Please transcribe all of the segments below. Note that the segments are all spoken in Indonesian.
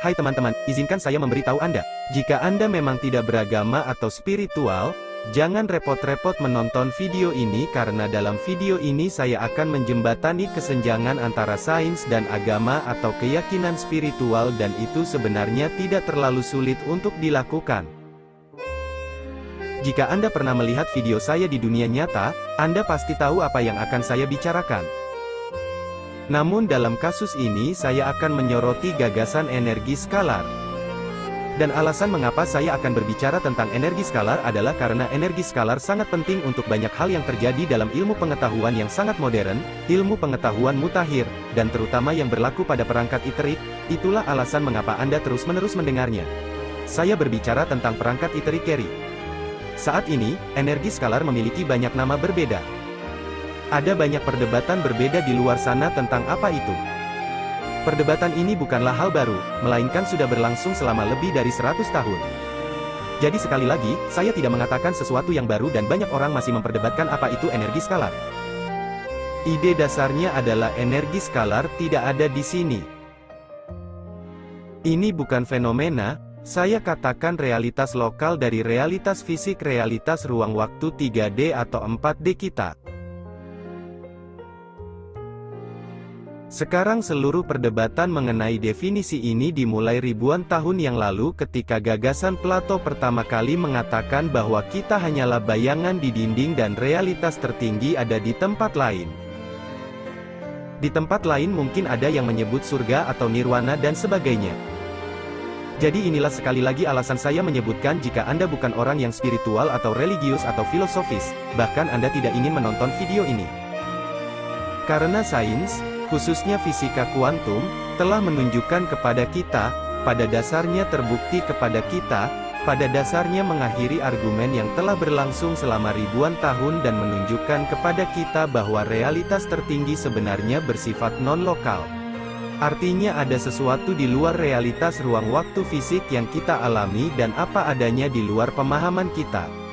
Hai teman-teman, izinkan saya memberitahu Anda. Jika Anda memang tidak beragama atau spiritual, jangan repot-repot menonton video ini karena dalam video ini saya akan menjembatani kesenjangan antara sains dan agama atau keyakinan spiritual dan itu sebenarnya tidak terlalu sulit untuk dilakukan. Jika Anda pernah melihat video saya di dunia nyata, Anda pasti tahu apa yang akan saya bicarakan. Namun dalam kasus ini saya akan menyoroti gagasan energi skalar. Dan alasan mengapa saya akan berbicara tentang energi skalar adalah karena energi skalar sangat penting untuk banyak hal yang terjadi dalam ilmu pengetahuan yang sangat modern, ilmu pengetahuan mutakhir, dan terutama yang berlaku pada perangkat iterik. Itulah alasan mengapa Anda terus-menerus mendengarnya. Saya berbicara tentang perangkat iterik Carry. Saat ini, energi skalar memiliki banyak nama berbeda. Ada banyak perdebatan berbeda di luar sana tentang apa itu. Perdebatan ini bukanlah hal baru, melainkan sudah berlangsung selama lebih dari 100 tahun. Jadi sekali lagi, saya tidak mengatakan sesuatu yang baru dan banyak orang masih memperdebatkan apa itu energi skalar. Ide dasarnya adalah energi skalar tidak ada di sini. Ini bukan fenomena, saya katakan realitas lokal dari realitas fisik realitas ruang waktu 3D atau 4D kita. Sekarang seluruh perdebatan mengenai definisi ini dimulai ribuan tahun yang lalu ketika gagasan Plato pertama kali mengatakan bahwa kita hanyalah bayangan di dinding dan realitas tertinggi ada di tempat lain. Di tempat lain mungkin ada yang menyebut surga atau nirwana dan sebagainya. Jadi inilah sekali lagi alasan saya menyebutkan jika Anda bukan orang yang spiritual atau religius atau filosofis, bahkan Anda tidak ingin menonton video ini. Karena sains, khususnya fisika kuantum, telah menunjukkan kepada kita, pada dasarnya terbukti kepada kita, pada dasarnya mengakhiri argumen yang telah berlangsung selama ribuan tahun dan menunjukkan kepada kita bahwa realitas tertinggi sebenarnya bersifat non-lokal. Artinya ada sesuatu di luar realitas ruang waktu fisik yang kita alami dan apa adanya di luar pemahaman kita.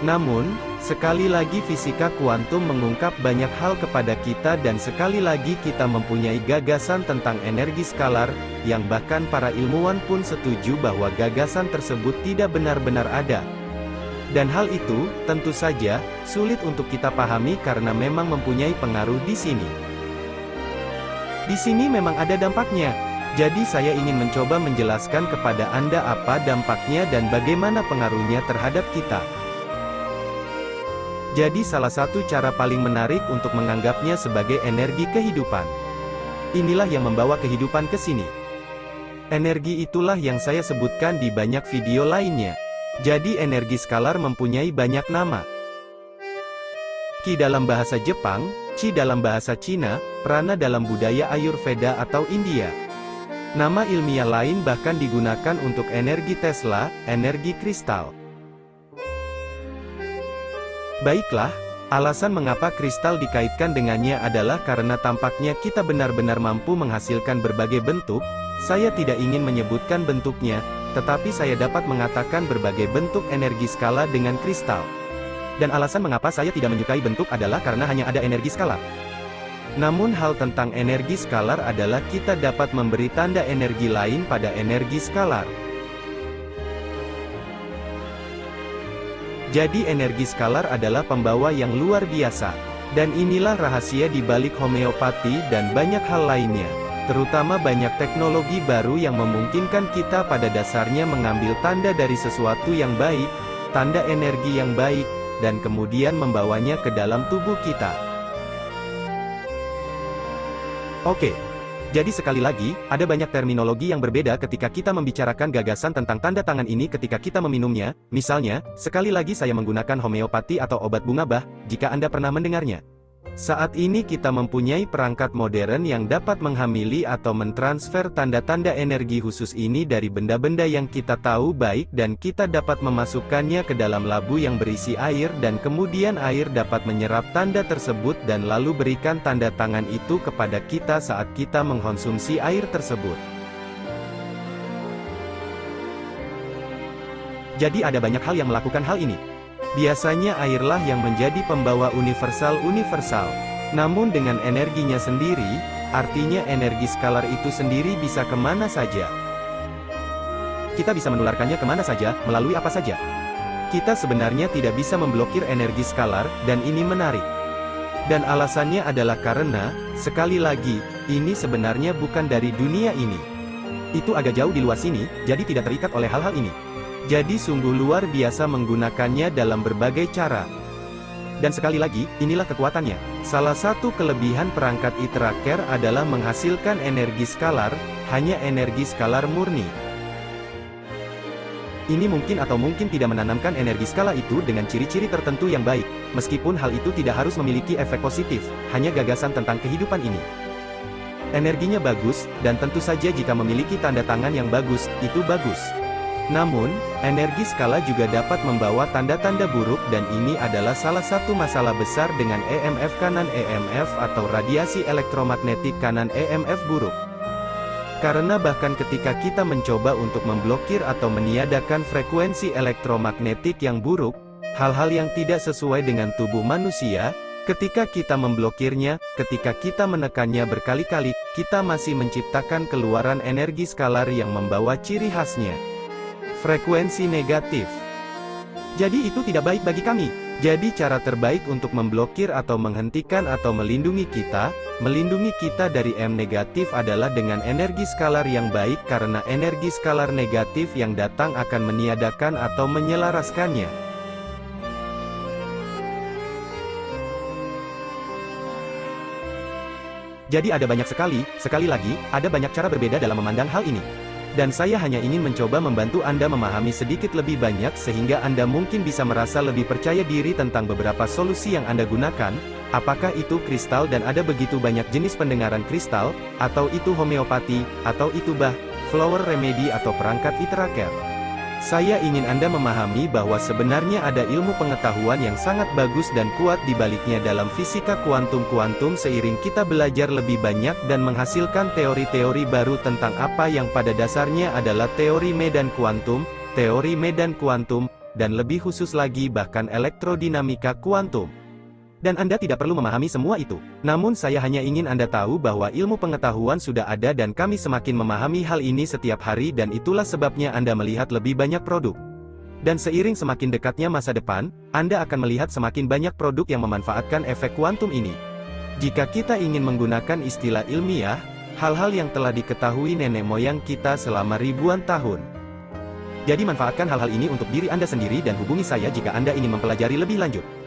Namun, sekali lagi fisika kuantum mengungkap banyak hal kepada kita dan sekali lagi kita mempunyai gagasan tentang energi skalar, yang bahkan para ilmuwan pun setuju bahwa gagasan tersebut tidak benar-benar ada. Dan hal itu, tentu saja, sulit untuk kita pahami karena memang mempunyai pengaruh di sini. Di sini memang ada dampaknya. Jadi saya ingin mencoba menjelaskan kepada Anda apa dampaknya dan bagaimana pengaruhnya terhadap kita. Jadi salah satu cara paling menarik untuk menganggapnya sebagai energi kehidupan. Inilah yang membawa kehidupan ke sini. Energi itulah yang saya sebutkan di banyak video lainnya. Jadi energi skalar mempunyai banyak nama. Ki dalam bahasa Jepang, Chi dalam bahasa Cina, Prana dalam budaya Ayurveda atau India. Nama ilmiah lain bahkan digunakan untuk energi Tesla, energi kristal. Baiklah, alasan mengapa kristal dikaitkan dengannya adalah karena tampaknya kita benar-benar mampu menghasilkan berbagai bentuk. Saya tidak ingin menyebutkan bentuknya, tetapi saya dapat mengatakan berbagai bentuk energi skala dengan kristal. Dan alasan mengapa saya tidak menyukai bentuk adalah karena hanya ada energi skalar. Namun hal tentang energi skalar adalah kita dapat memberi tanda energi lain pada energi skalar. Jadi energi skalar adalah pembawa yang luar biasa. Dan inilah rahasia di balik homeopati dan banyak hal lainnya. Terutama banyak teknologi baru yang memungkinkan kita pada dasarnya mengambil tanda dari sesuatu yang baik, tanda energi yang baik, dan kemudian membawanya ke dalam tubuh kita. Oke. Jadi sekali lagi, ada banyak terminologi yang berbeda ketika kita membicarakan gagasan tentang tanda tangan ini ketika kita meminumnya. Misalnya, sekali lagi saya menggunakan homeopati atau obat bunga bah, jika Anda pernah mendengarnya. Saat ini kita mempunyai perangkat modern yang dapat menghamili atau mentransfer tanda-tanda energi khusus ini dari benda-benda yang kita tahu baik dan kita dapat memasukkannya ke dalam labu yang berisi air dan kemudian air dapat menyerap tanda tersebut dan lalu berikan tanda tangan itu kepada kita saat kita mengkonsumsi air tersebut. Jadi ada banyak hal yang melakukan hal ini. Biasanya airlah yang menjadi pembawa universal. Namun dengan energinya sendiri, artinya energi skalar itu sendiri bisa kemana saja. Kita bisa menularkannya kemana saja, melalui apa saja. Kita sebenarnya tidak bisa memblokir energi skalar, dan ini menarik. Dan alasannya adalah karena, sekali lagi, ini sebenarnya bukan dari dunia ini. Itu agak jauh di luar sini, jadi tidak terikat oleh hal-hal ini. Jadi sungguh luar biasa menggunakannya dalam berbagai cara. Dan sekali lagi, inilah kekuatannya. Salah satu kelebihan perangkat iTracker adalah menghasilkan energi skalar, hanya energi skalar murni. Ini mungkin atau mungkin tidak menanamkan energi skala itu dengan ciri-ciri tertentu yang baik, meskipun hal itu tidak harus memiliki efek positif, hanya gagasan tentang kehidupan ini. Energinya bagus, dan tentu saja jika memiliki tanda tangan yang bagus, itu bagus. Namun, energi skala juga dapat membawa tanda-tanda buruk dan ini adalah salah satu masalah besar dengan EMF kanan EMF atau radiasi elektromagnetik kanan EMF buruk. Karena bahkan ketika kita mencoba untuk memblokir atau meniadakan frekuensi elektromagnetik yang buruk, hal-hal yang tidak sesuai dengan tubuh manusia, ketika kita memblokirnya, ketika kita menekannya berkali-kali, kita masih menciptakan keluaran energi skalar yang membawa ciri khasnya. Frekuensi negatif. Jadi itu tidak baik bagi kami. Jadi cara terbaik untuk memblokir atau menghentikan atau melindungi kita dari M negatif adalah dengan energi skalar yang baik karena energi skalar negatif yang datang akan meniadakan atau menyelaraskannya. Jadi ada banyak sekali lagi, ada banyak cara berbeda dalam memandang hal ini. Dan saya hanya ingin mencoba membantu Anda memahami sedikit lebih banyak sehingga Anda mungkin bisa merasa lebih percaya diri tentang beberapa solusi yang Anda gunakan, apakah itu kristal dan ada begitu banyak jenis pendengaran kristal, atau itu homeopati, atau itu flower remedy atau perangkat iTracker. Saya ingin Anda memahami bahwa sebenarnya ada ilmu pengetahuan yang sangat bagus dan kuat di baliknya dalam fisika kuantum seiring kita belajar lebih banyak dan menghasilkan teori-teori baru tentang apa yang pada dasarnya adalah teori medan kuantum, dan lebih khusus lagi bahkan elektrodinamika kuantum. Dan Anda tidak perlu memahami semua itu. Namun saya hanya ingin Anda tahu bahwa ilmu pengetahuan sudah ada dan kami semakin memahami hal ini setiap hari dan itulah sebabnya Anda melihat lebih banyak produk. Dan seiring semakin dekatnya masa depan, Anda akan melihat semakin banyak produk yang memanfaatkan efek kuantum ini. Jika kita ingin menggunakan istilah ilmiah, hal-hal yang telah diketahui nenek moyang kita selama ribuan tahun. Jadi manfaatkan hal-hal ini untuk diri Anda sendiri dan hubungi saya jika Anda ingin mempelajari lebih lanjut.